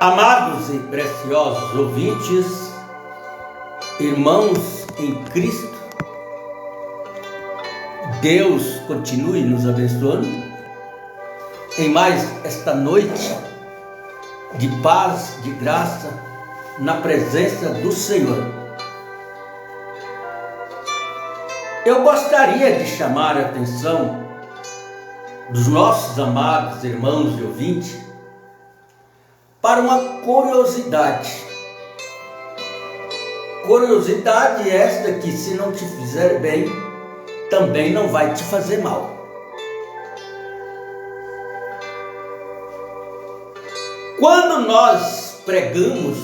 Amados e preciosos ouvintes, irmãos em Cristo, Deus continue nos abençoando em mais esta noite de paz, de graça, na presença do Senhor. Eu gostaria de chamar a atenção dos nossos amados irmãos e ouvintes para uma curiosidade. Curiosidade esta que, se não te fizer bem, também não vai te fazer mal. Quando nós pregamos,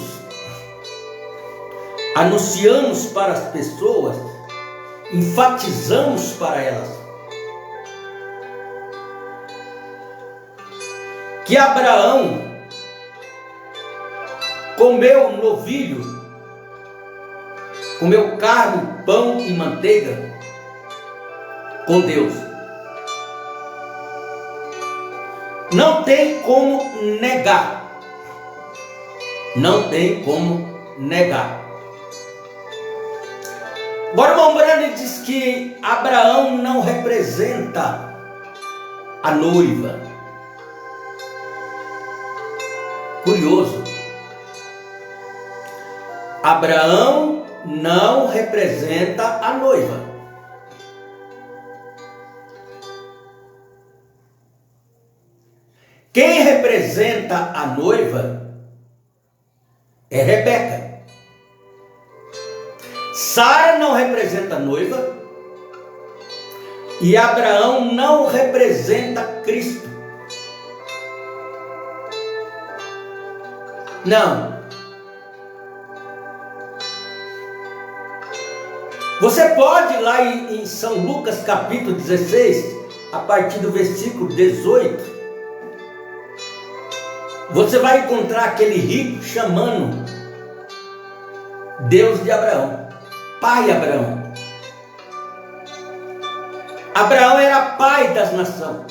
anunciamos para as pessoas, enfatizamos para elas que Abraão comeu novilho, comeu carne, pão e manteiga com Deus. Não tem como negar. Não tem como negar. Agora, o irmão Brando diz que Abraão não representa a noiva. Curioso. Abraão não representa a noiva. Quem representa a noiva é Rebeca. Sara não representa a noiva e Abraão não representa Cristo. Não. Você pode ir lá em São Lucas capítulo 16, a partir do versículo 18, você vai encontrar aquele rico chamando Deus de Abraão, pai Abraão. Abraão era pai das nações.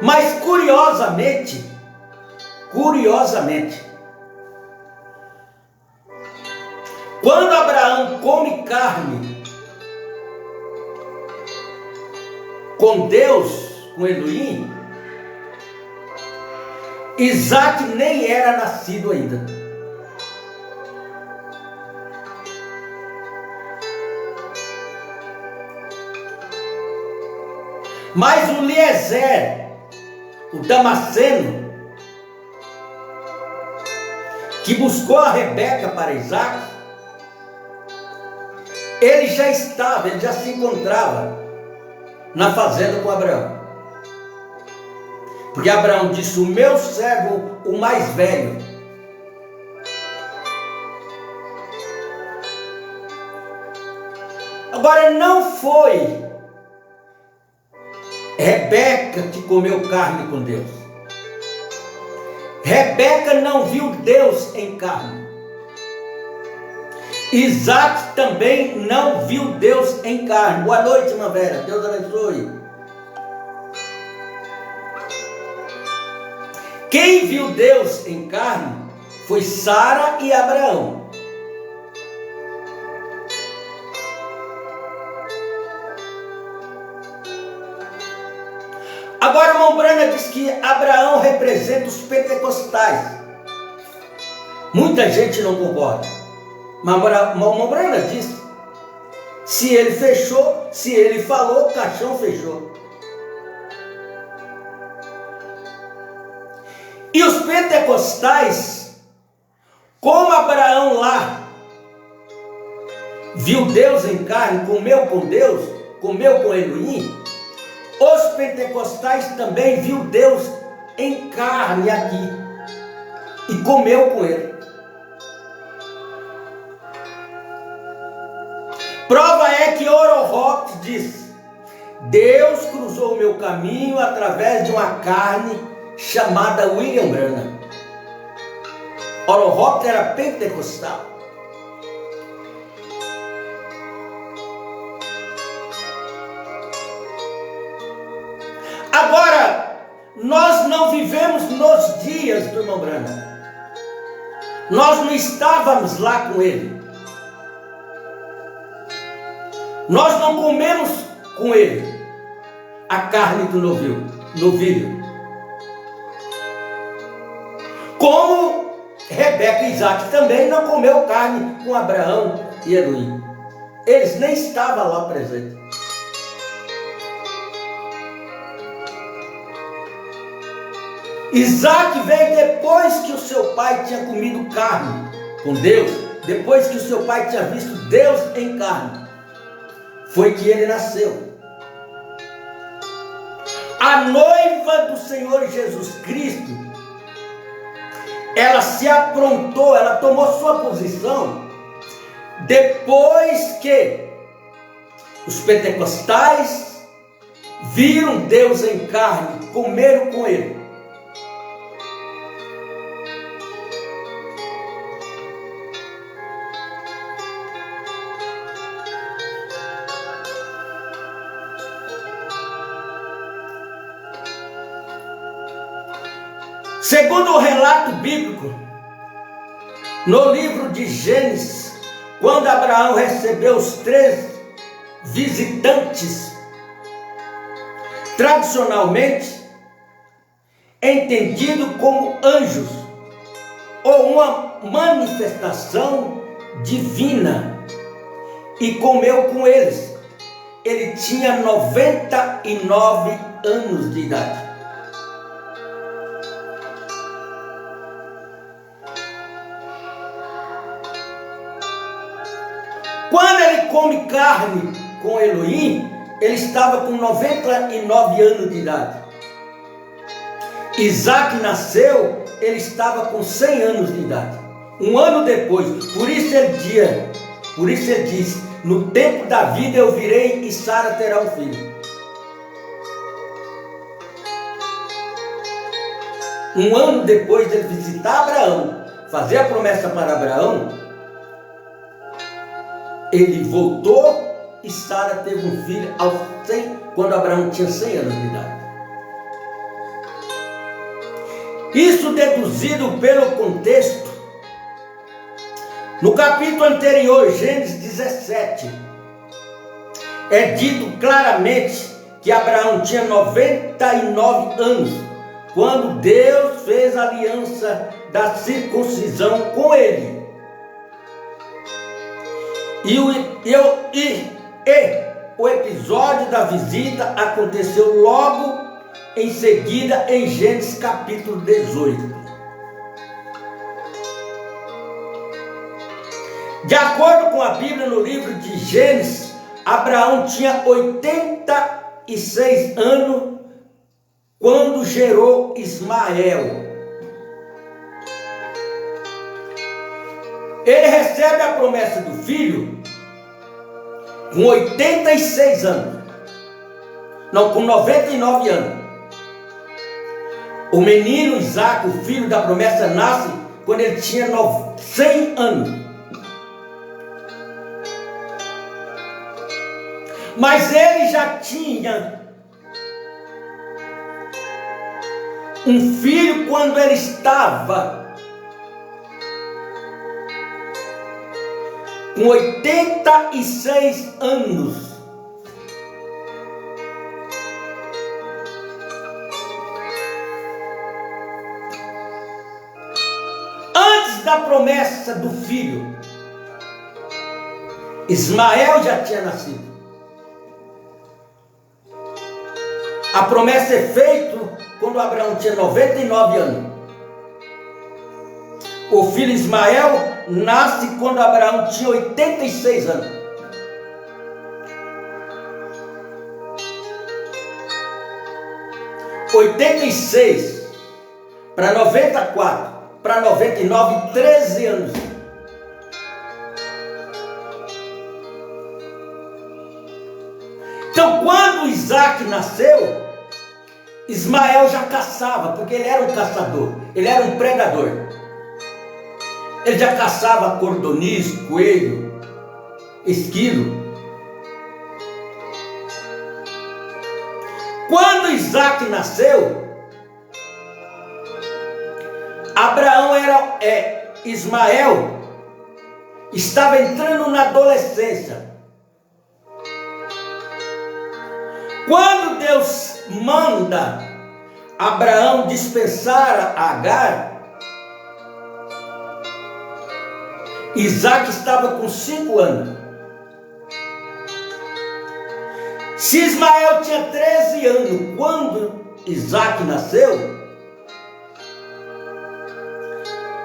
Mas curiosamente, quando Abraão come carne com Deus, com Elohim, Isaac nem era nascido ainda. Mas o Eliezer, o Damasceno, que buscou a Rebeca para Isaac, ele já se encontrava na fazenda com Abraão. Porque Abraão disse: o meu servo, o mais velho. Agora, não foi Rebeca que comeu carne com Deus. Rebeca não viu Deus em carne. Isaac também não viu Deus em carne. Boa noite, irmã Vera. Deus abençoe. Quem viu Deus em carne foi Sara e Abraão. Agora, o irmão Brana diz que Abraão representa os pentecostais. Muita gente não concorda. Mas o irmão Brana diz: se ele fechou, se ele falou, o caixão fechou. E os pentecostais, como Abraão lá viu Deus em carne, comeu com Deus, comeu com Elohim, os pentecostais também viu Deus em carne aqui e comeu com ele. Prova é que Orohop diz: Deus cruzou o meu caminho através de uma carne chamada William Branham. Orohop era pentecostal. não vivemos nos dias do irmão Branham. Nós não estávamos lá com ele. Nós não comemos com ele a carne do novilho. Como Rebeca e Isaac também não comeu carne com Abraão e Elohim. Eles nem estavam lá presentes. Isaac veio depois que o seu pai tinha comido carne com Deus, depois que o seu pai tinha visto Deus em carne. Foi que ele nasceu. A noiva do Senhor Jesus Cristo, ela se aprontou, ela tomou sua posição depois que os pentecostais viram Deus em carne, comeram com ele. Segundo o relato bíblico, no livro de Gênesis, quando Abraão recebeu os 3 visitantes, tradicionalmente entendido como anjos, ou uma manifestação divina, e comeu com eles. Ele tinha 99 anos de idade. Quando ele come carne com Elohim, ele estava com 99 anos de idade. Isaac nasceu, ele estava com 100 anos de idade. Um ano depois, por isso ele diz, no tempo da vida eu virei e Sara terá um filho. Um ano depois de ele visitar Abraão, fazer a promessa para Abraão, ele voltou e Sara teve um filho aos 100, quando Abraão tinha 100 anos de idade. Isso deduzido pelo contexto, no capítulo anterior, Gênesis 17, é dito claramente que Abraão tinha 99 anos, quando Deus fez a aliança da circuncisão com ele. E o episódio da visita aconteceu logo em seguida em Gênesis capítulo 18. De acordo com a Bíblia, no livro de Gênesis, Abraão tinha 86 anos quando gerou Ismael. Ele recebe a promessa do filho com 86 anos. Não, com 99 anos. O menino Isaac, o filho da promessa, nasce quando ele tinha 100 anos. Mas ele já tinha um filho quando ele estava com 86 anos. Antes da promessa do filho, Ismael já tinha nascido. A promessa é feita quando Abraão tinha 99 anos. O filho Ismael nasce quando Abraão tinha 86 anos. – 86 para 94 para 99, 13 anos. Então, quando Isaac nasceu, Ismael já caçava, porque ele era um caçador, ele era um predador. Ele já caçava cordoniz, coelho, esquilo. Quando Isaac nasceu, Ismael estava entrando na adolescência. Quando Deus manda Abraão dispensar a Agar, Isaac estava com 5 anos. Se Ismael tinha 13 anos quando Isaac nasceu,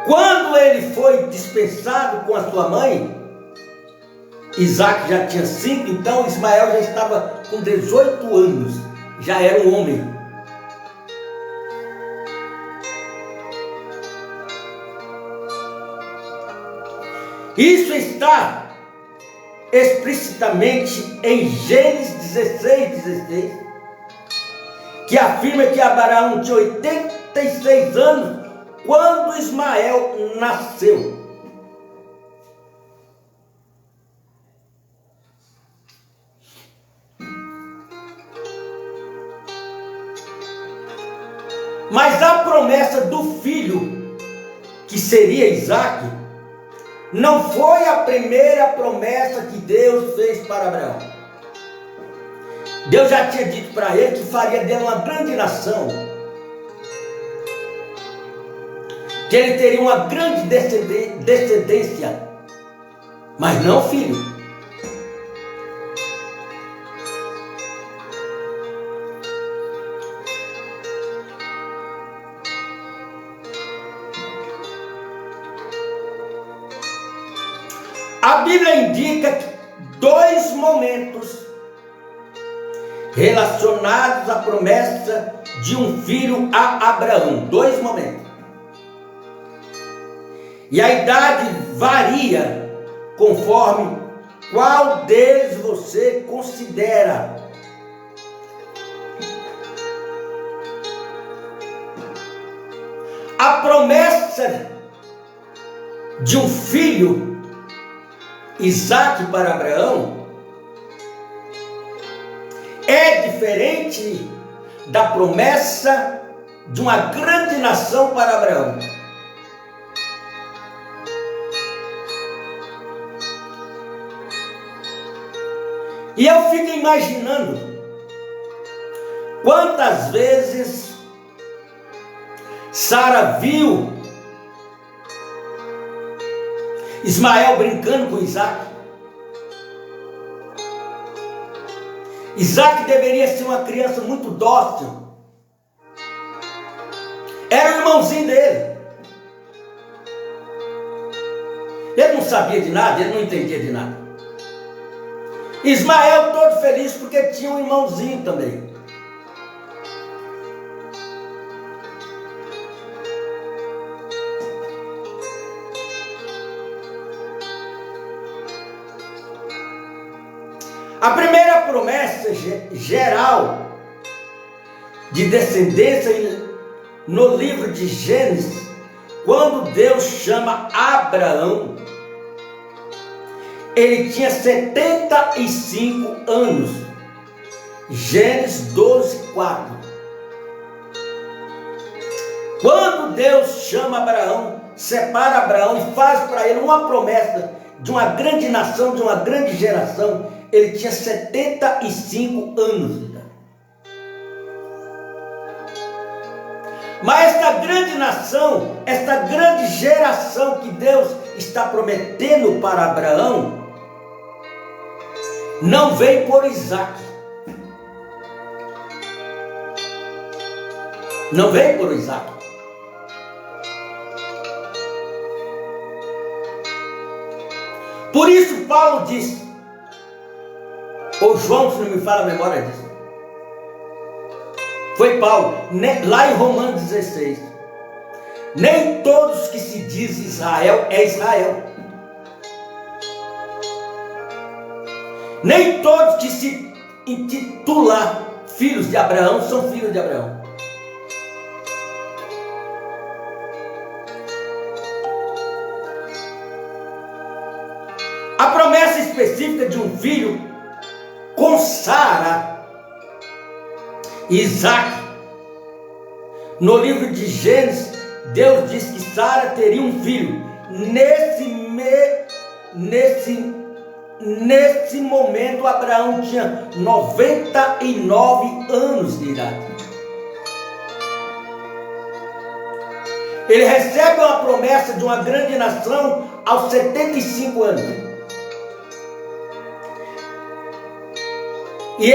quando ele foi dispensado com a sua mãe, Isaac já tinha 5, então Ismael já estava com 18 anos, já era um homem. Isso está explicitamente em Gênesis 16, que afirma que Abraão tinha 86 anos quando Ismael nasceu. Mas a promessa do filho, que seria Isaac, não foi a primeira promessa que Deus fez para Abraão. Deus já tinha dito para ele que faria dele uma grande nação, que ele teria uma grande descendência, mas não filho. A Bíblia indica 2 momentos relacionados à promessa de um filho a Abraão. 2 momentos. E a idade varia conforme qual deles você considera. A promessa de um filho, Isaac, para Abraão é diferente da promessa de uma grande nação para Abraão. E eu fico imaginando quantas vezes Sara viu Ismael brincando com Isaac. Isaac deveria ser uma criança muito dócil. Era o irmãozinho dele. Ele não sabia de nada, ele não entendia de nada. Ismael todo feliz porque tinha um irmãozinho também. A primeira promessa geral de descendência no livro de Gênesis, quando Deus chama Abraão, ele tinha 75 anos. Gênesis 12:4. Quando Deus chama Abraão, separa Abraão e faz para ele uma promessa de uma grande nação, de uma grande geração, ele tinha 75 anos. Mas esta grande nação, esta grande geração que Deus está prometendo para Abraão, não veio por Isaac. Não veio por Isaac. Por isso Paulo diz, ou João, se não me fala a memória disso, foi Paulo, lá em Romanos 16, nem todos que se diz Israel é Israel, nem todos que se intitulam filhos de Abraão são filhos de Abraão. A promessa específica de um filho com Sara, Isaac, no livro de Gênesis, Deus disse que Sara teria um filho. Nesse momento, Abraão tinha 99 anos de idade. Ele recebe uma promessa de uma grande nação aos 75 anos. E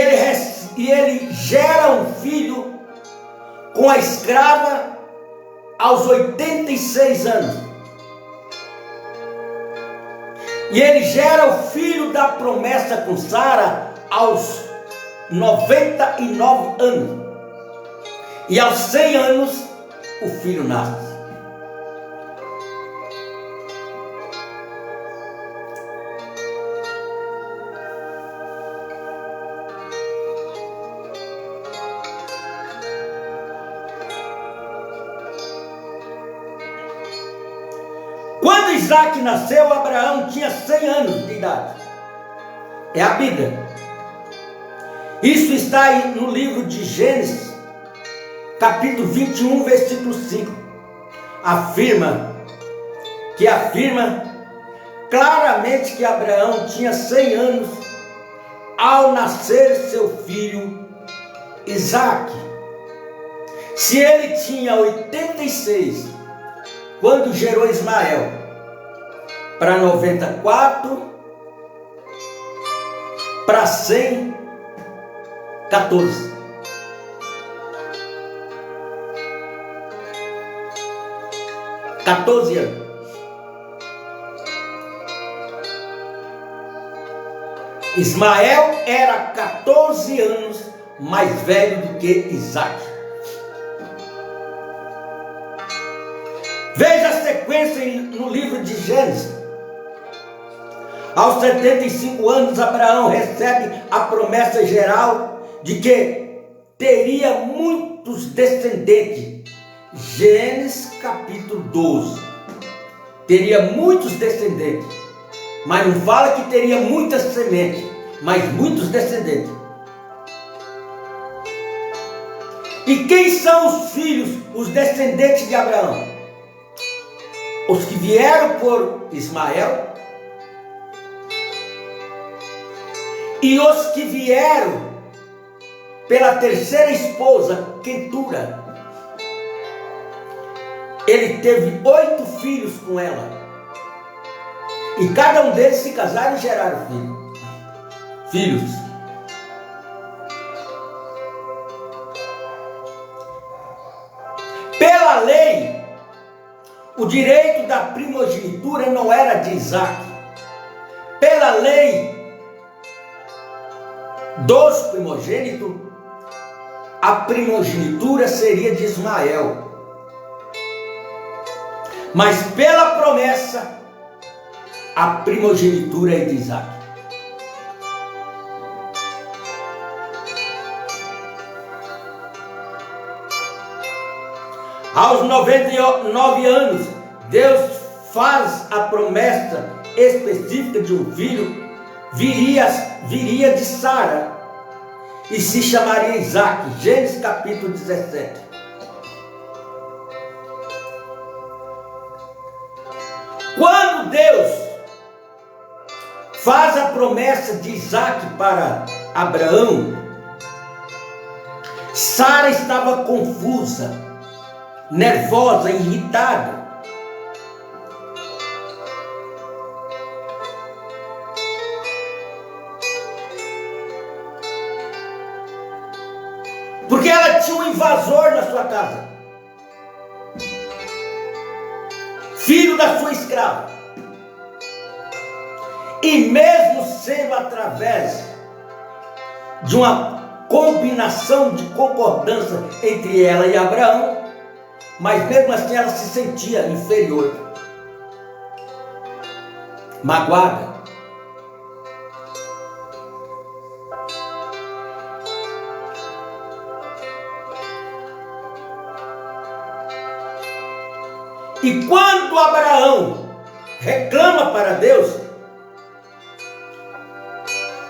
ele gera um filho com a escrava aos 86 anos. E ele gera o filho da promessa com Sara aos 99 anos. E aos 100 anos o filho nasce. Quando Isaac nasceu, Abraão tinha 100 anos de idade. É a Bíblia. Isso está aí no livro de Gênesis, capítulo 21, versículo 5. Afirma claramente que Abraão tinha 100 anos ao nascer seu filho Isaac. Se ele tinha 86 quando gerou Ismael, para 94, para 100, 14. Anos. Ismael era 14 anos mais velho do que Isaac. Veja a sequência no livro de Gênesis. Aos 75 anos, Abraão recebe a promessa geral de que teria muitos descendentes. Gênesis capítulo 12. Teria muitos descendentes. Mas não fala que teria muitas sementes, mas muitos descendentes. E quem são os filhos, os descendentes de Abraão? Os que vieram por Ismael e os que vieram pela terceira esposa, Quentura. Ele teve 8 filhos com ela. E cada um deles se casaram e geraram filhos. Pela lei, o direito da primogenitura não era de Isaac. Pela lei dos primogênitos, a primogenitura seria de Ismael. Mas pela promessa, a primogenitura é de Isaac. Aos 99 anos, Deus faz a promessa específica de um filho, viria de Sara e se chamaria Isaac. Gênesis capítulo 17. Quando Deus faz a promessa de Isaac para Abraão, Sara estava confusa, nervosa, irritada. Porque ela tinha um invasor na sua casa, filho da sua escrava. E mesmo sendo através de uma combinação de concordância entre ela e Abraão, mas mesmo assim ela se sentia inferior, magoada. E quando Abraão reclama para Deus,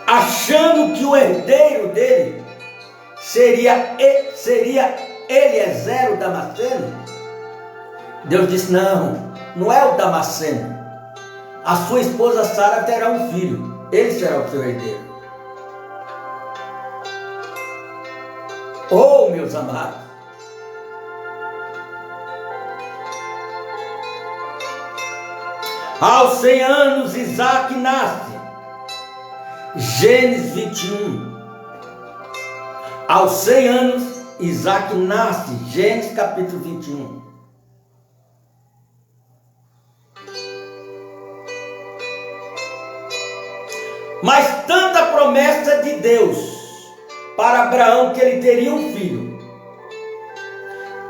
achando que o herdeiro dele seria Eliezer o Damasceno, Deus disse: não, não é o Damasceno. A sua esposa Sara terá um filho, ele será o seu herdeiro. Oh, meus amados, aos 100 anos Isaac nasce. Gênesis 21. Aos 100 anos Isaac nasce. Gênesis capítulo 21. Mas tanta promessa de Deus para Abraão que ele teria um filho,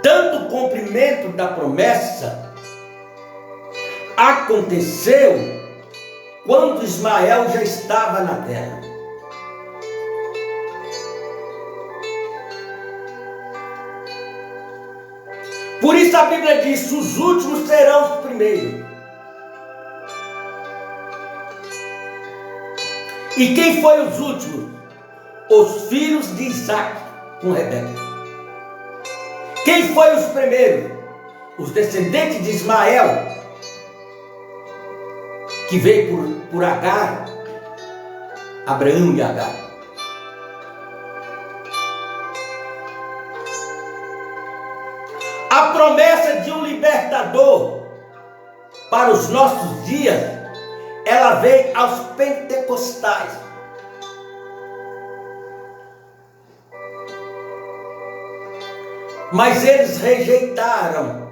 tanto cumprimento da promessa aconteceu quando Ismael já estava na terra. Por isso a Bíblia diz: os últimos serão os primeiros. E quem foi os últimos? Os filhos de Isaac com Rebeca. Quem foi os primeiros? Os descendentes de Ismael, que veio por Agar, Abraão e Agar. A promessa de um libertador para os nossos dias, ela veio aos pentecostais. Mas eles rejeitaram.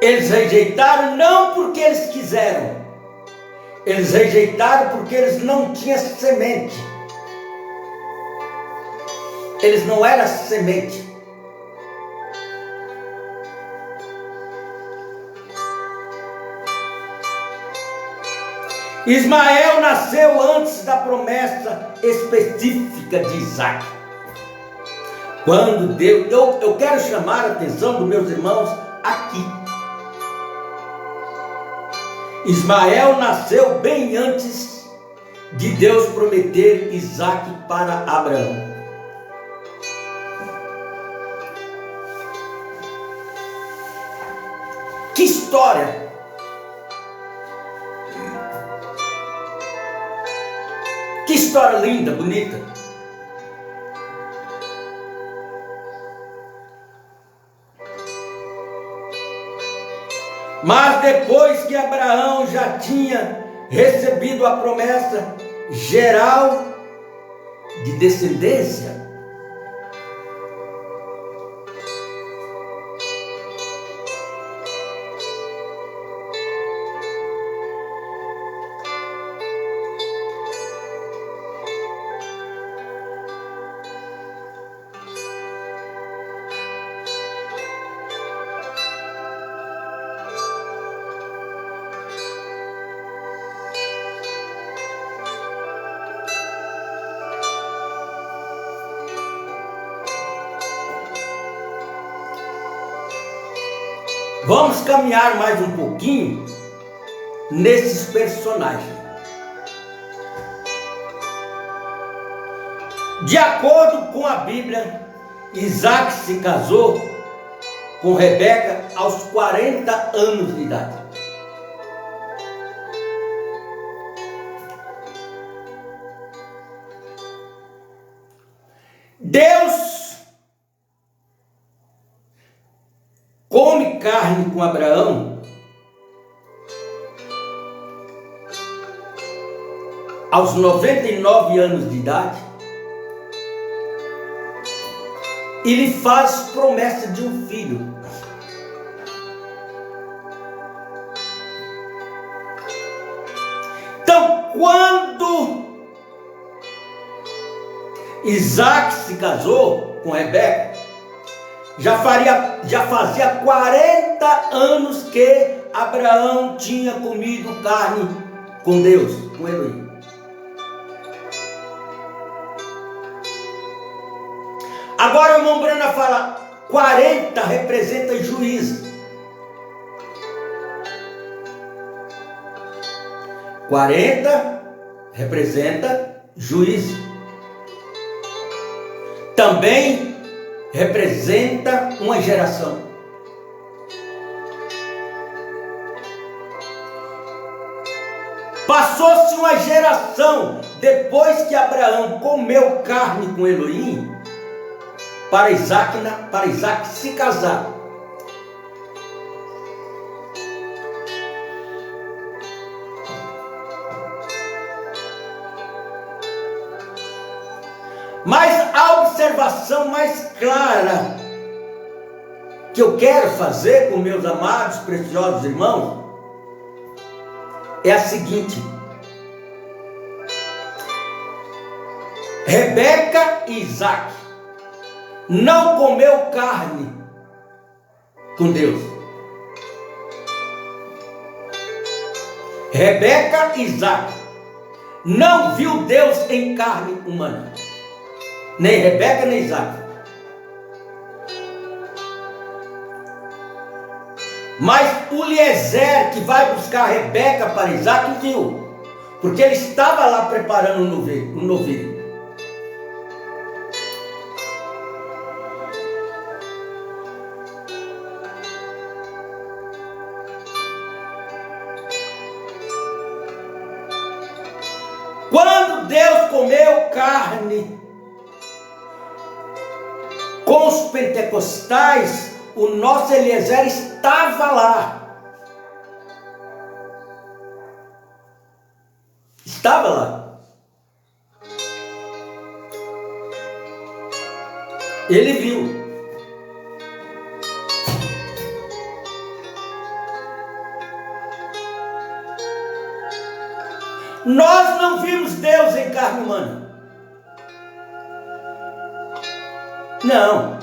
Eles rejeitaram não porque eles quiseram. Eles rejeitaram porque eles não tinham semente. Eles não eram semente. Ismael nasceu antes da promessa específica de Isaac. Quando Deus, eu quero chamar a atenção dos meus irmãos aqui. Ismael nasceu bem antes de Deus prometer Isaac para Abraão. Que história! Que história linda, bonita. Mas depois que Abraão já tinha recebido a promessa geral de descendência, vamos caminhar mais um pouquinho nesses personagens. De acordo com a Bíblia, Isaac se casou com Rebeca aos 40 anos de idade. Deus come carne com Abraão aos 99 anos de idade e lhe faz promessa de um filho. Então, quando Isaac se casou com Rebeca, já fazia 40 anos que Abraão tinha comido carne com Deus, com Elohim. Agora o irmão Brana fala, 40 representa juízo. 40 representa juízo. também representa uma geração. Passou-se uma geração depois que Abraão comeu carne com Elohim para Isaac se casar. Mas a observação mais clara que eu quero fazer com meus amados, preciosos irmãos, é a seguinte: Rebeca e Isaac não comeu carne com Deus. Rebeca e Isaac não viu Deus em carne humana. Nem Rebeca, nem Isaac. Mas o Eliezer, que vai buscar Rebeca para Isaac, viu. Porque ele estava lá preparando o novilho. Quando Deus comeu carne com os pentecostais, o nosso Eliezer estava lá. Estava lá. Ele viu. Nós não vimos Deus em carne humana. Não.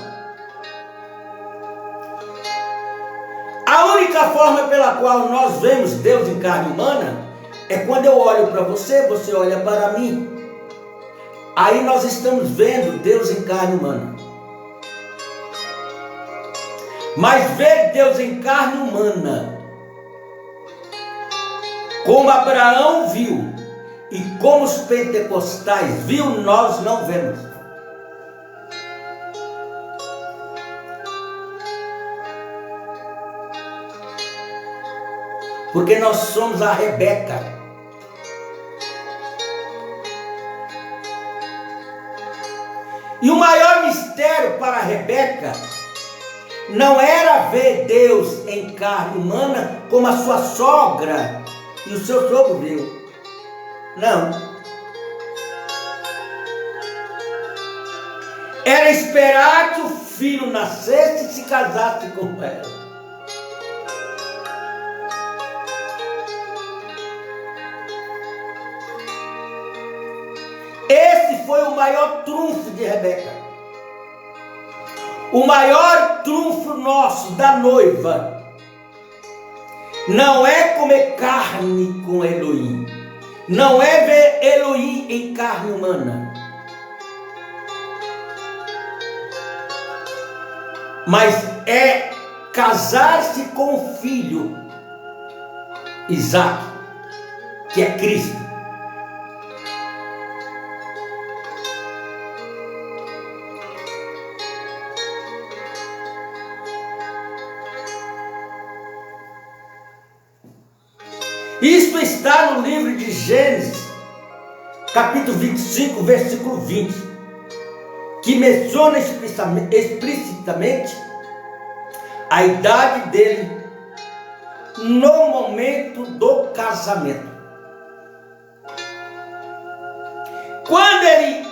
A única forma pela qual nós vemos Deus em carne humana é quando eu olho para você, você olha para mim. Aí nós estamos vendo Deus em carne humana. Mas ver Deus em carne humana, como Abraão viu e como os pentecostais viu, nós não vemos. Porque nós somos a Rebeca. E o maior mistério para a Rebeca não era ver Deus em carne humana como a sua sogra e o seu sogro viu. Não. Era esperar que o filho nascesse e se casasse com ela. Esse foi o maior trunfo de Rebeca. O maior trunfo nosso, da noiva, não é comer carne com Elohim. Não é ver Elohim em carne humana. Mas é casar-se com o filho, Isaac, que é Cristo. Isto está no livro de Gênesis, capítulo 25, versículo 20, que menciona explicitamente a idade dele no momento do casamento. Quando ele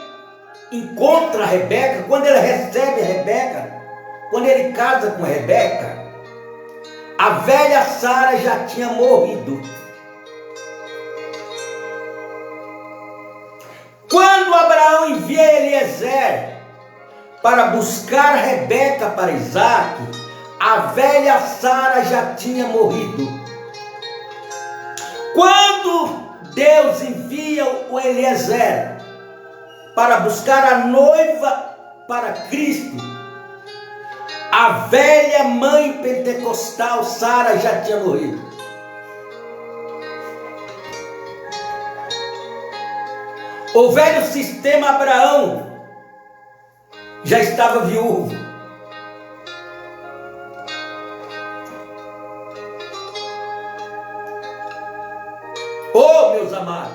encontra Rebeca, quando ele recebe Rebeca, quando ele casa com Rebeca, a velha Sara já tinha morrido. Quando Abraão envia Eliezer para buscar Rebeca para Isaac, a velha Sara já tinha morrido. Quando Deus envia o Eliezer para buscar a noiva para Cristo, a velha mãe pentecostal Sara já tinha morrido. O velho sistema Abraão já estava viúvo. Oh, meus amados,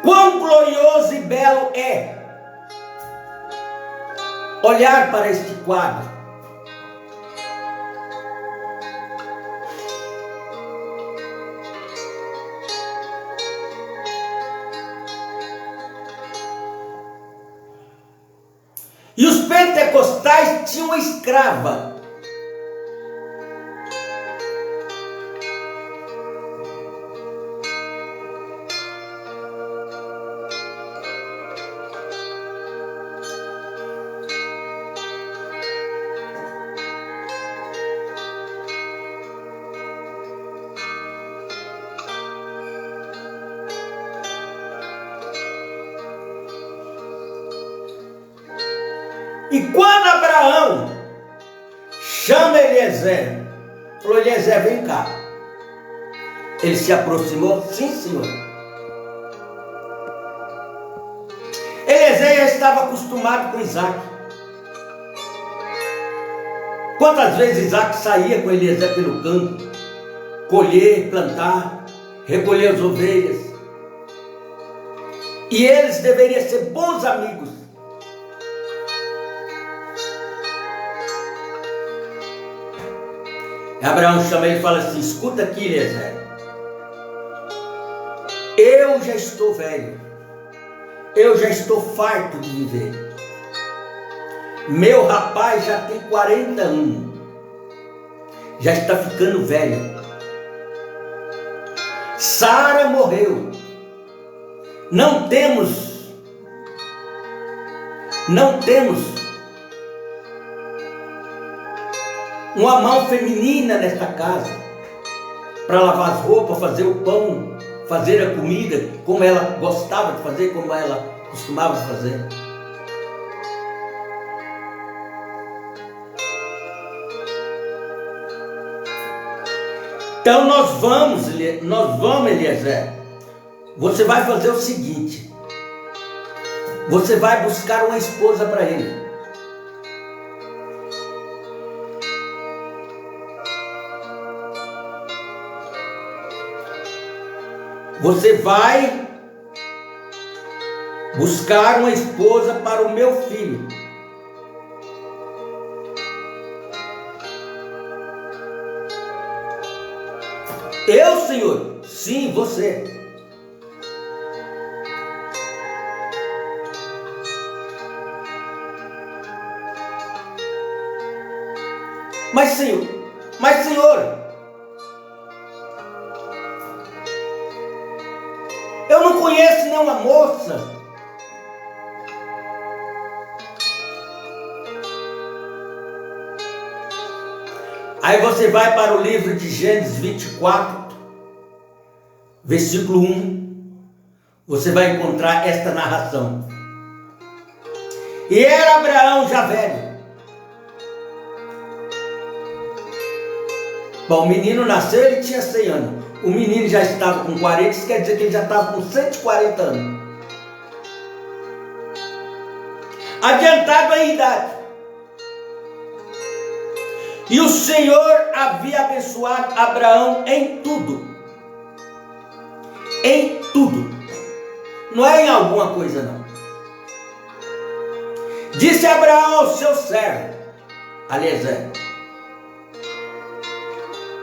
quão glorioso e belo é olhar para este quadro. E os pentecostais tinham uma escrava. E quando Abraão chama Eliezer, falou: Eliezer, vem cá. Ele se aproximou, sim, senhor. Eliezer já estava acostumado com Isaac. Quantas vezes Isaac saía com Eliezer pelo campo, colher, plantar, recolher as ovelhas. E eles deveriam ser bons amigos. Abraão chama ele e fala assim: escuta aqui, Eliezer, eu já estou velho, eu já estou farto de viver, meu rapaz já tem 40 anos, já está ficando velho, Sara morreu, não temos uma mão feminina nesta casa para lavar as roupas, fazer o pão, fazer a comida como ela gostava de fazer, como ela costumava fazer. Então nós vamos, Eliezer, você vai fazer o seguinte: você vai buscar uma esposa para ele. Você vai buscar uma esposa para o meu filho. Eu, senhor? Sim, você. Mas senhor, eu não conheço nenhuma moça. Aí você vai para o livro de Gênesis 24, versículo 1. Você vai encontrar esta narração. E era Abraão já velho. Bom, o menino nasceu, ele tinha 100 anos. O menino já estava com 40, isso quer dizer que ele já estava com 140 anos. Adiantado em idade. E o Senhor havia abençoado Abraão em tudo. Em tudo. Não é em alguma coisa, não. Disse Abraão ao seu servo, Eliezer,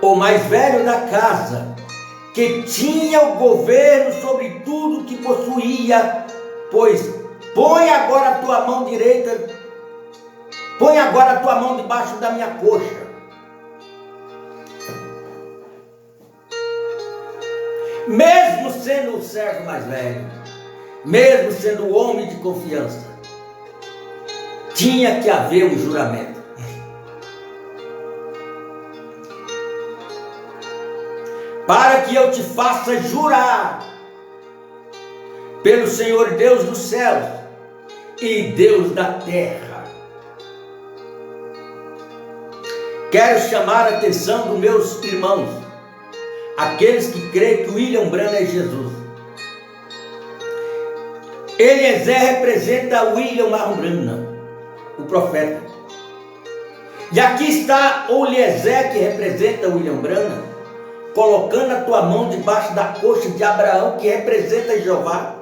o mais velho da casa, que tinha o governo sobre tudo que possuía, pois põe agora a tua mão direita, põe agora a tua mão debaixo da minha coxa. Mesmo sendo o servo mais velho, mesmo sendo o homem de confiança, tinha que haver um juramento. Para que eu te faça jurar pelo Senhor Deus dos céus e Deus da terra. Quero chamar a atenção dos meus irmãos, aqueles que creem que William Branham é Jesus. Eliezer representa William Branham, o profeta. E aqui está o Eliezer, que representa William Branham, colocando a tua mão debaixo da coxa de Abraão, que representa Jeová,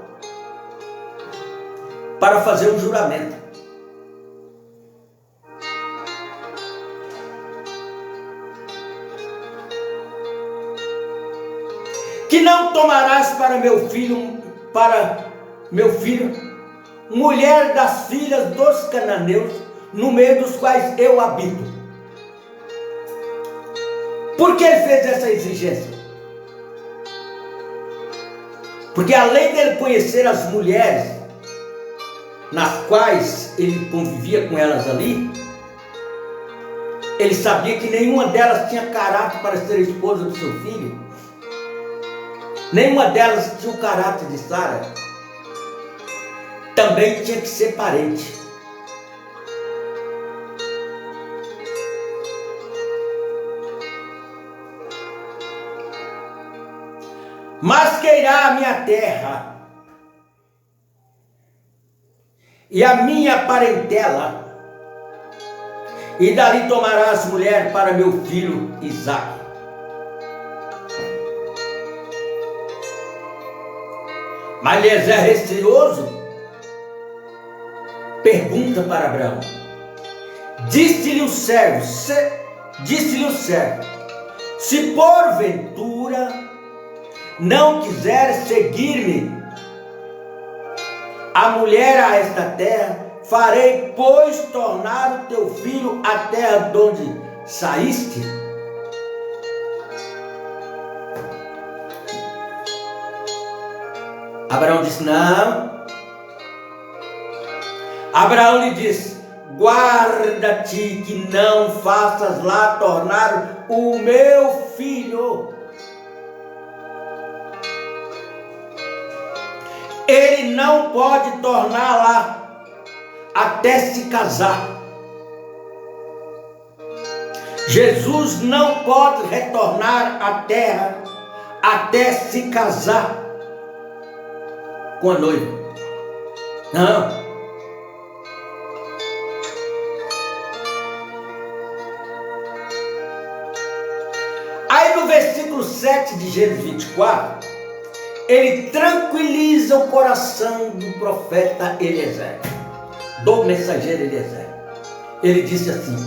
para fazer um juramento. Que não tomarás para meu filho, mulher das filhas dos cananeus, no meio dos quais eu habito. Por que ele fez essa exigência? Porque além dele conhecer as mulheres nas quais ele convivia com elas ali, ele sabia que nenhuma delas tinha caráter para ser esposa do seu filho. Nenhuma delas tinha o caráter de Sara. Também tinha que ser parente. Mas queirá a minha terra e a minha parentela, e dali tomarás mulher para meu filho Isaque. Mas Eliezer, receoso, pergunta para Abraão. Disse-lhe o servo, se porventura não quiseres seguir-me, a mulher a esta terra, farei, pois, tornar o teu filho à terra de onde saíste. Abraão disse, não. Abraão lhe disse, guarda-te que não faças lá tornar o meu filho. Ele não pode tornar lá até se casar. Jesus não pode retornar à terra até se casar com a noiva. Não. Aí no versículo 7 de Gênesis 24, ele tranquiliza o coração do profeta Eliezer, do mensageiro Eliezer. Ele disse assim: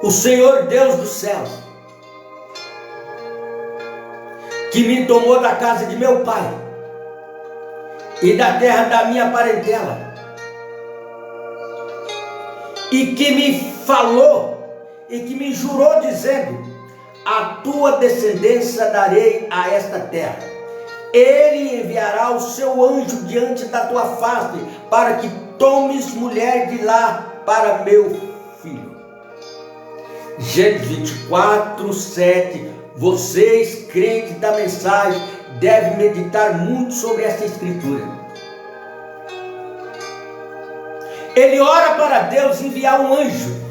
o Senhor Deus dos céus, que me tomou da casa de meu pai e da terra da minha parentela, e que me falou e que me jurou dizendo, a tua descendência darei a esta terra. Ele enviará o seu anjo diante da tua face, para que tomes mulher de lá para meu filho. Gênesis 24, 7. Vocês, crentes da mensagem, devem meditar muito sobre essa escritura. Ele ora para Deus enviar um anjo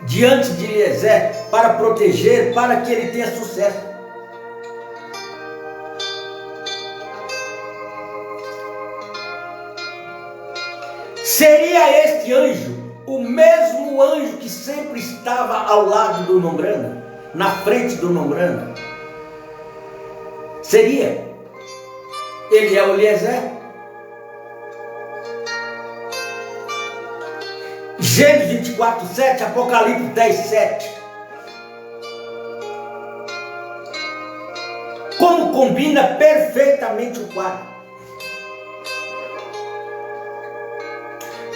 diante de Eliezer para proteger, para que ele tenha sucesso. Seria este anjo o mesmo anjo que sempre estava ao lado do irmão Branham, na frente do irmão Branham? Seria. Ele é o Eliezer. Gênesis 24, 7, Apocalipse 10, 7. Como combina perfeitamente o quadro.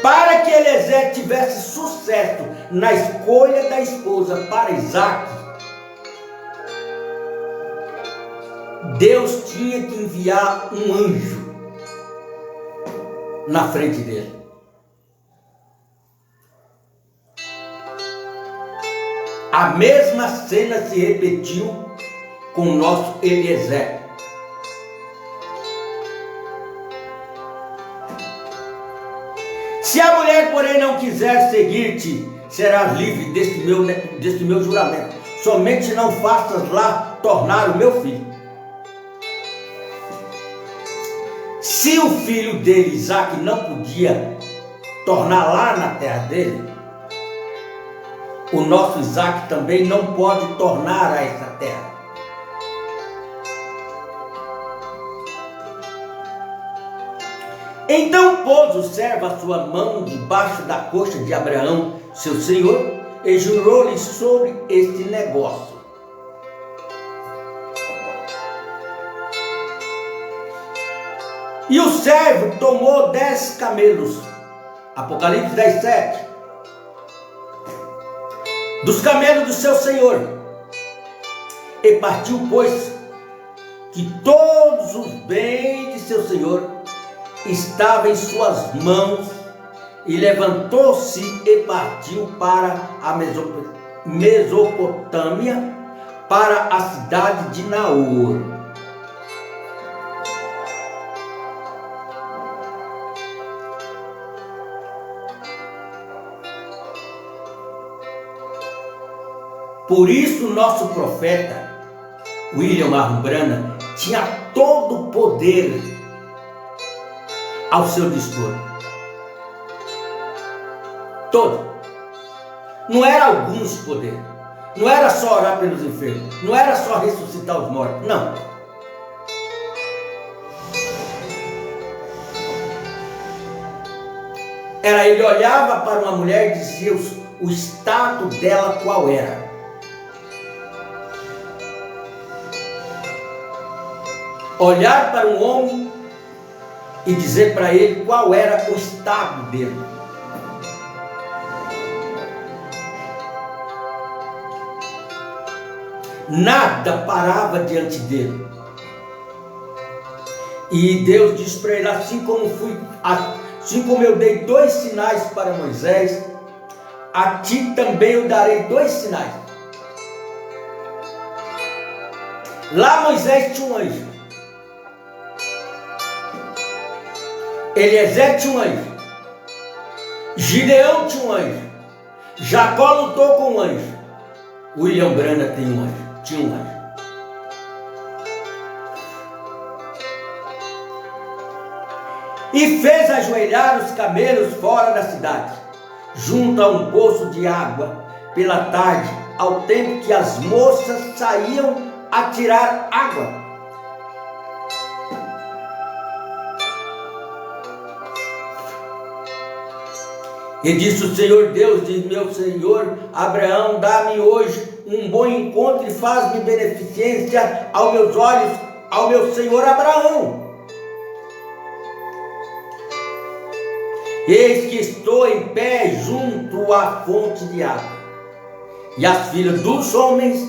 Para que Eliezer tivesse sucesso na escolha da esposa para Isaque, Deus tinha que enviar um anjo na frente dele. A mesma cena se repetiu com o nosso Eliezer. Se a mulher, porém, não quiser seguir-te, serás livre deste meu juramento. Somente não faças lá tornar o meu filho. Se o filho dele, Isaac, não podia tornar lá na terra dele, o nosso Isaac também não pode tornar a essa terra. Então pôs o servo a sua mão debaixo da coxa de Abraão, seu senhor, e jurou-lhe sobre este negócio. E o servo tomou 10 camelos, Apocalipse 10:7, dos camelos do seu senhor, e partiu, pois, que todos os bens de seu senhor estavam em suas mãos, e levantou-se e partiu para a Mesopotâmia, para a cidade de Naor. Por isso, nosso profeta, William Marlon Branham, tinha todo o poder ao seu dispor. Todo. Não era alguns poderes. Não era só orar pelos enfermos. Não era só ressuscitar os mortos. Não. Ele olhava para uma mulher e dizia o estado dela qual era. Olhar para um homem e dizer para ele qual era o estado dele. Nada parava diante dele. E Deus disse para ele: assim como eu dei 2 sinais para Moisés, a ti também eu darei 2 sinais. Lá Moisés tinha um anjo. Eliezer tinha um anjo. Gideão tinha um anjo. Jacó lutou com um anjo. William Branham tinha um anjo. E fez ajoelhar os camelos fora da cidade, junto a um poço de água, pela tarde, ao tempo que as moças saíam a tirar água. E disse o Senhor Deus, diz meu Senhor Abraão: dá-me hoje um bom encontro e faz-me beneficência aos meus olhos, ao meu Senhor Abraão. Eis que estou em pé junto à fonte de água. E as filhas dos homens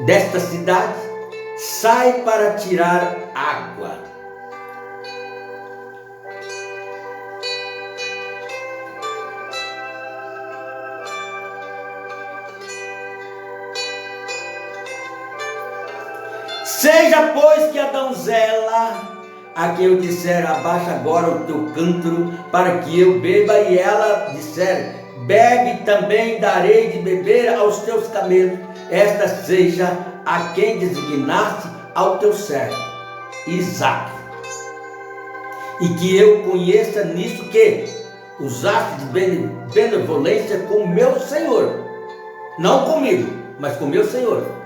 desta cidade saem para tirar água. Seja, pois, que a donzela a quem eu disser: abaixa agora o teu cântaro para que eu beba, e ela disser: bebe, também darei de beber aos teus camelos. Esta seja a quem designaste ao teu servo Isaque, e que eu conheça nisso que usaste de benevolência com meu Senhor, não comigo, mas com meu Senhor.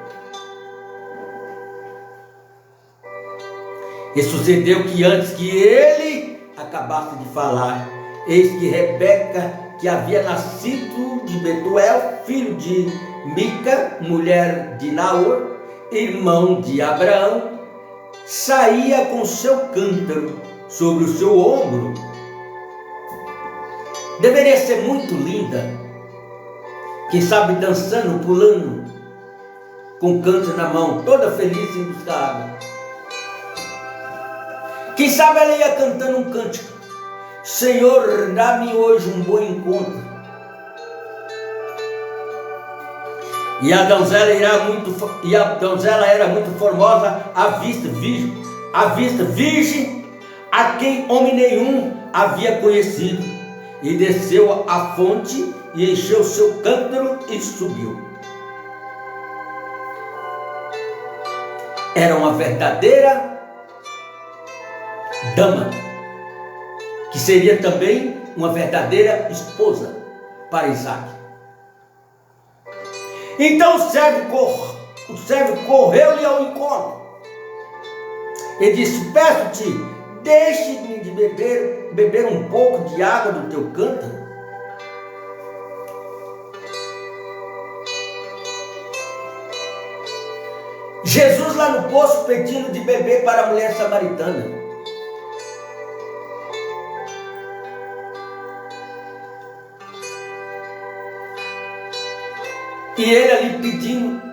E sucedeu que antes que ele acabasse de falar, eis que Rebeca, que havia nascido de Betuel, filho de Mica, mulher de Naor, irmão de Abraão, saía com seu cântaro sobre o seu ombro. Deveria ser muito linda, quem sabe dançando, pulando, com o cântaro na mão, toda feliz em buscar água. Quem sabe ela ia cantando um cântico: Senhor, dá-me hoje um bom encontro. E a donzela era muito formosa à vista, virgem, a quem homem nenhum havia conhecido. E desceu à fonte e encheu seu cântaro e subiu. era uma verdadeira dama, que seria também uma verdadeira esposa para Isaac. Então o servo correu-lhe ao encontro e disse: peço-te, deixe-me de beber um pouco de água do teu cântaro. Jesus lá no poço pedindo de beber para a mulher samaritana. E ele ali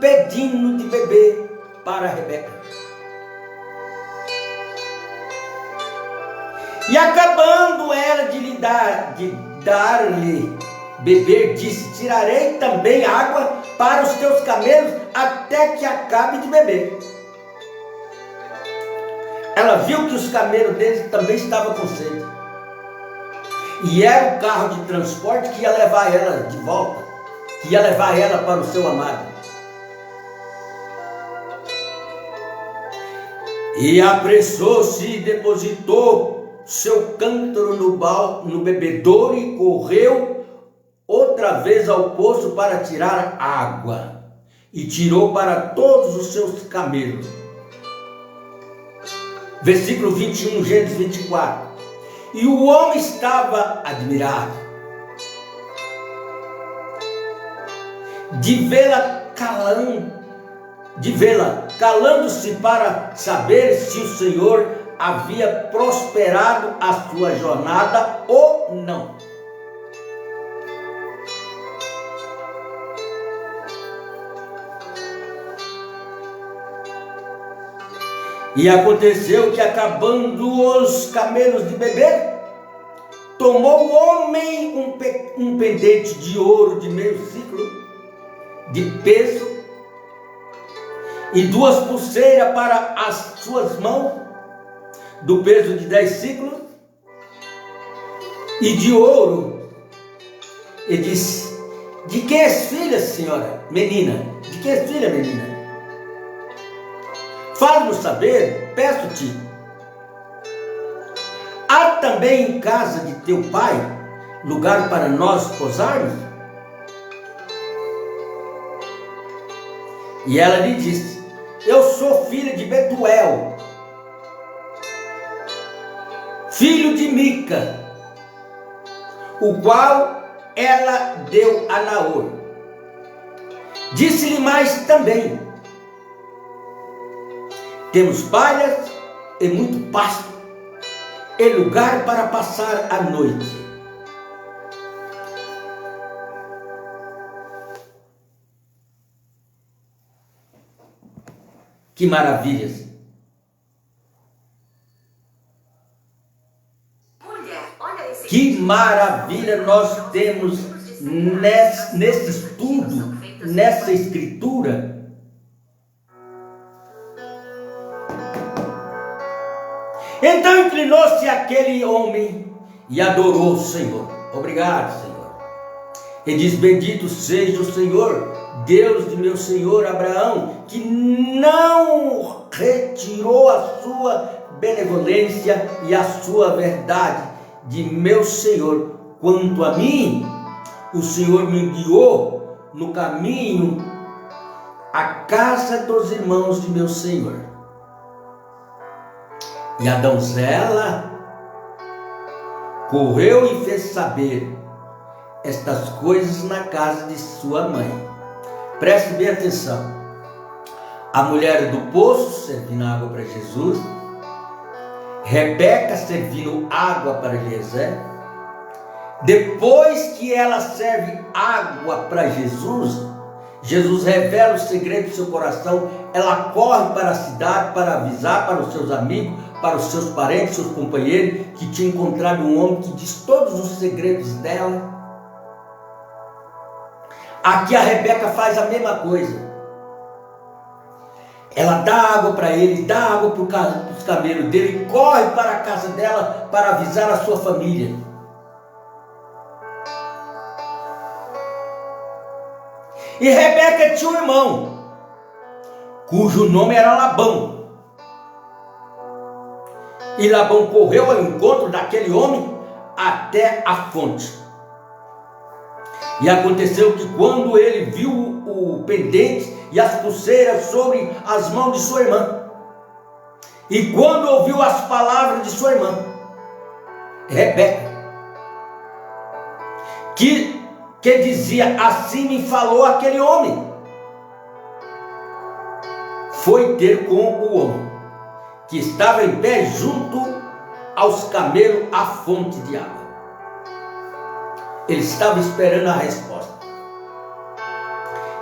pedindo de beber para a Rebeca. E acabando ela de dar-lhe beber, disse: tirarei também água para os teus camelos até que acabe de beber. Ela viu que os camelos deles também estavam com sede. E era o carro de transporte que ia levar ela de volta, que ia levar ela para o seu amado. E apressou-se e depositou seu cântaro no bebedouro e correu outra vez ao poço para tirar água. E tirou para todos os seus camelos. Versículo 21, Gênesis 24. E o homem estava admirado de vê-la calando-se para saber se o Senhor havia prosperado a sua jornada ou não. E aconteceu que, acabando os camelos de beber, tomou o homem um pendente de ouro de meio ciclo de peso e 2 pulseiras para as suas mãos, do peso de 10 ciclos, e de ouro. E disse: de quem és filha, senhora? Menina, de quem és filha, menina? Faz-nos saber, peço-te. Há também em casa de teu pai lugar para nós pousarmos? E ela lhe disse: eu sou filha de Betuel, filho de Mica, o qual ela deu a Naor. Disse-lhe mais também: temos palhas e muito pasto, e lugar para passar a noite. Que maravilhas! Que maravilha nós temos nesse estudo, nessa escritura. Então inclinou-se aquele homem e adorou o Senhor. Obrigado, Senhor. E diz: bendito seja o Senhor, Deus de meu senhor Abraão, que não retirou a sua benevolência e a sua verdade de meu senhor. Quanto a mim, o Senhor me guiou no caminho à casa dos irmãos de meu senhor. E a donzela correu e fez saber estas coisas na casa de sua mãe. Preste bem atenção. A mulher do poço servindo água para Jesus, Rebeca servindo água para Jezé. Depois que ela serve água para Jesus, Jesus revela o segredo do seu coração. Ela corre para a cidade para avisar para os seus amigos, para os seus parentes, seus companheiros, que tinha encontrado um homem que diz todos os segredos dela. Aqui a Rebeca faz a mesma coisa. Ela dá água para ele, dá água para os camelos dele, e corre para a casa dela para avisar a sua família. E Rebeca tinha um irmão, cujo nome era Labão. E Labão correu ao encontro daquele homem até a fonte. E aconteceu que quando ele viu o pendente e as pulseiras sobre as mãos de sua irmã, e quando ouviu as palavras de sua irmã, Rebeca, que dizia: assim me falou aquele homem, foi ter com o homem que estava em pé junto aos camelos à fonte de água. Ele estava esperando a resposta.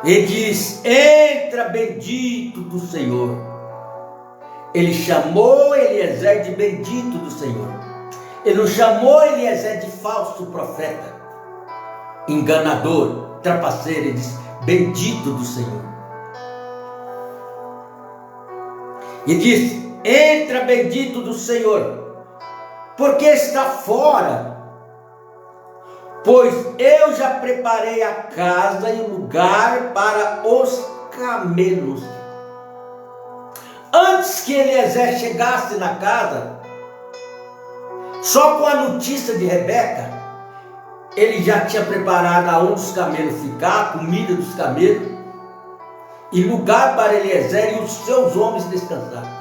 Ele diz: entra, bendito do Senhor. Ele chamou Eliezer de bendito do Senhor. Ele não chamou Eliezer de falso profeta, enganador, trapaceiro. Ele diz: bendito do Senhor. E diz: entra, bendito do Senhor, porque está fora, pois eu já preparei a casa e o lugar para os camelos. Antes que Eliezer chegasse na casa, só com a notícia de Rebeca, ele já tinha preparado aonde os camelos ficar, a comida dos camelos, e lugar para Eliezer e os seus homens descansar.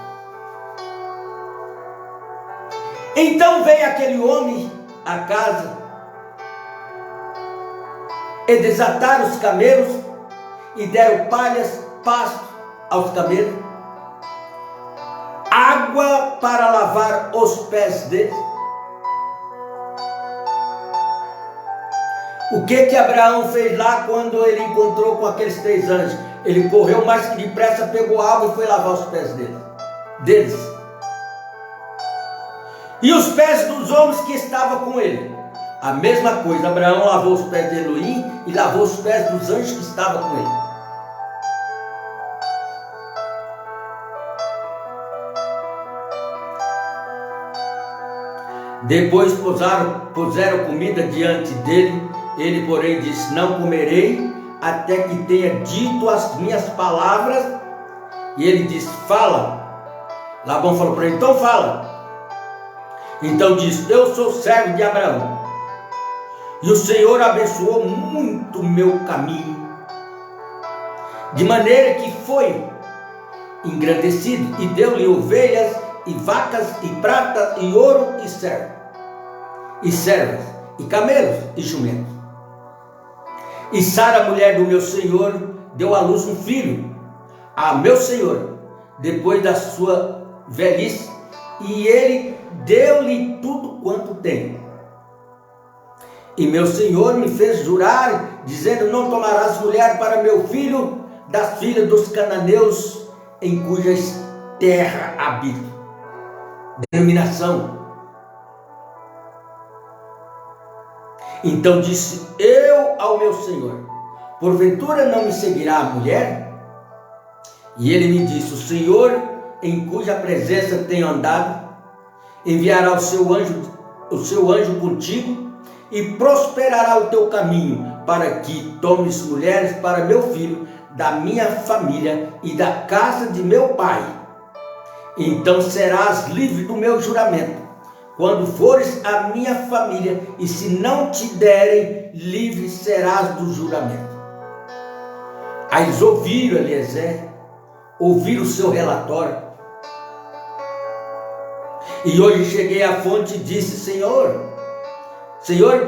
Então veio aquele homem à casa e desataram os camelos e deram palhas, pasto aos camelos, água para lavar os pés deles. O que Abraão fez lá quando ele encontrou com aqueles 3 anjos? Ele correu mais que depressa, pegou água e foi lavar os pés deles. E os pés dos homens que estavam com ele. A mesma coisa, Abraão lavou os pés de Elohim e lavou os pés dos anjos que estavam com ele. Depois puseram comida diante dele. Ele, porém, disse: não comerei até que tenha dito as minhas palavras. E ele disse: fala. Labão falou para ele: então fala. Então disse: eu sou servo de Abraão, e o Senhor abençoou muito o meu caminho, de maneira que foi engrandecido, e deu-lhe ovelhas e vacas e prata e ouro e servas e camelos e jumentos. E Sara, mulher do meu Senhor, deu à luz um filho a meu Senhor, depois da sua velhice, e ele deu-lhe tudo quanto tem. E meu Senhor me fez jurar, dizendo: não tomarás mulher para meu filho das filhas dos cananeus, em cujas terra habito. Denominação. Então disse eu ao meu Senhor: porventura não me seguirá a mulher? E ele me disse: o Senhor, em cuja presença tenho andado, enviará o seu anjo contigo, e prosperará o teu caminho, para que tomes mulheres para meu filho, da minha família e da casa de meu pai. Então serás livre do meu juramento, quando fores a minha família, e se não te derem, livre serás do juramento. Aí eles ouviram Eliezer, ouviram o seu relatório. E hoje cheguei à fonte e disse: Senhor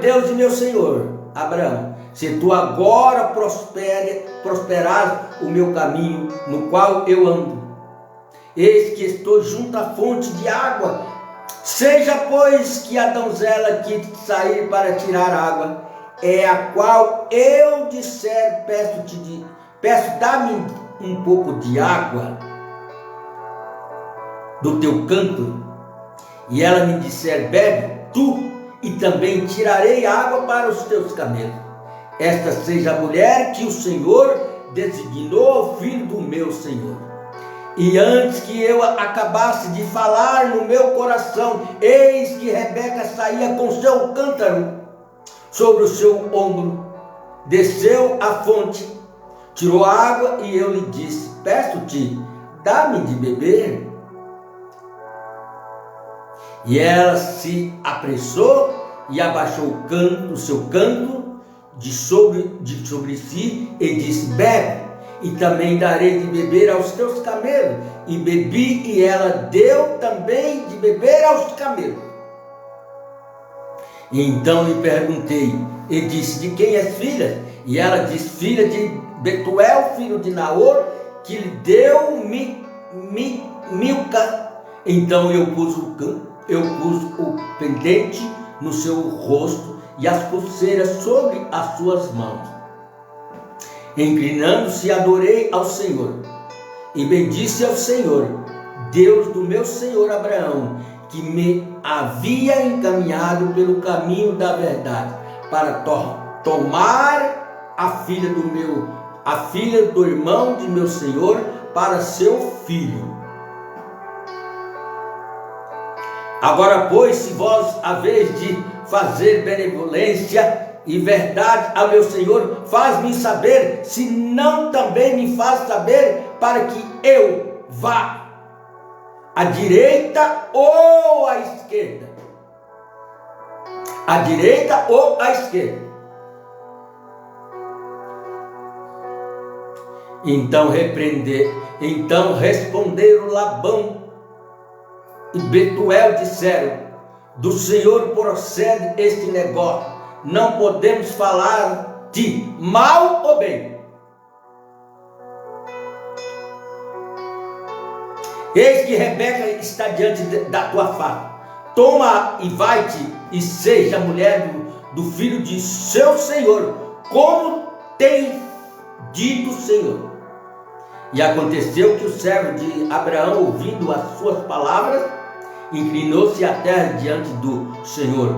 Deus de meu Senhor Abraão, se tu agora prosperar o meu caminho no qual eu ando, eis que estou junto à fonte de água. Seja, pois, que a donzela que sair para tirar água, é a qual eu disser: peço, dá-me um pouco de água do teu canto, e ela me disser: bebe tu, e também tirarei água para os teus camelos. Esta seja a mulher que o Senhor designou ao filho do meu Senhor. E antes que eu acabasse de falar no meu coração, eis que Rebeca saía com seu cântaro sobre o seu ombro, desceu à fonte, tirou a água, e eu lhe disse: peço-te, dá-me de beber. E ela se apressou e abaixou o seu canto de sobre si e disse: bebe, e também darei de beber aos teus camelos. E bebi, e ela deu também de beber aos camelos. E então lhe perguntei, e disse: de quem és filha? E ela disse: filha de Betuel, filho de Naor, que lhe deu Milca. Então eu pus o pendente no seu rosto e as pulseiras sobre as suas mãos. Inclinando-se, adorei ao Senhor e bendisse ao Senhor, Deus do meu senhor Abraão, que me havia encaminhado pelo caminho da verdade, para tomar a filha do irmão de meu senhor para seu filho. Agora, pois, se vós haveis de fazer benevolência e verdade ao meu senhor, faz-me saber, se não também me faz saber, para que eu vá à direita ou à esquerda. À direita ou à esquerda. Então responderam Labão e Betuel disseram: do Senhor procede este negócio, não podemos falar de mal ou bem. Eis que Rebeca está diante da tua face. Toma e vai-te e seja mulher do filho de seu senhor, como tem dito o Senhor. E aconteceu que o servo de Abraão, ouvindo as suas palavras, inclinou-se à terra diante do Senhor,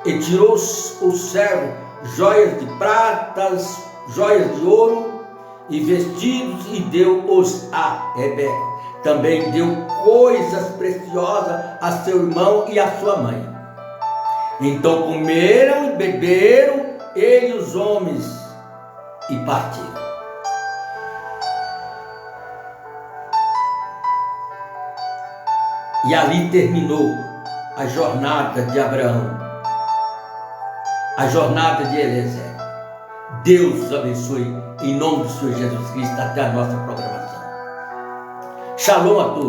e tirou o servo joias de pratas, joias de ouro e vestidos, e deu-os a Rebeca. Também deu coisas preciosas a seu irmão e a sua mãe. Então comeram e beberam ele e os homens, e partiram. E ali terminou a jornada de Abraão, a jornada de Eliezer. Deus os abençoe, em nome do Senhor Jesus Cristo, até a nossa programação. Shalom a todos.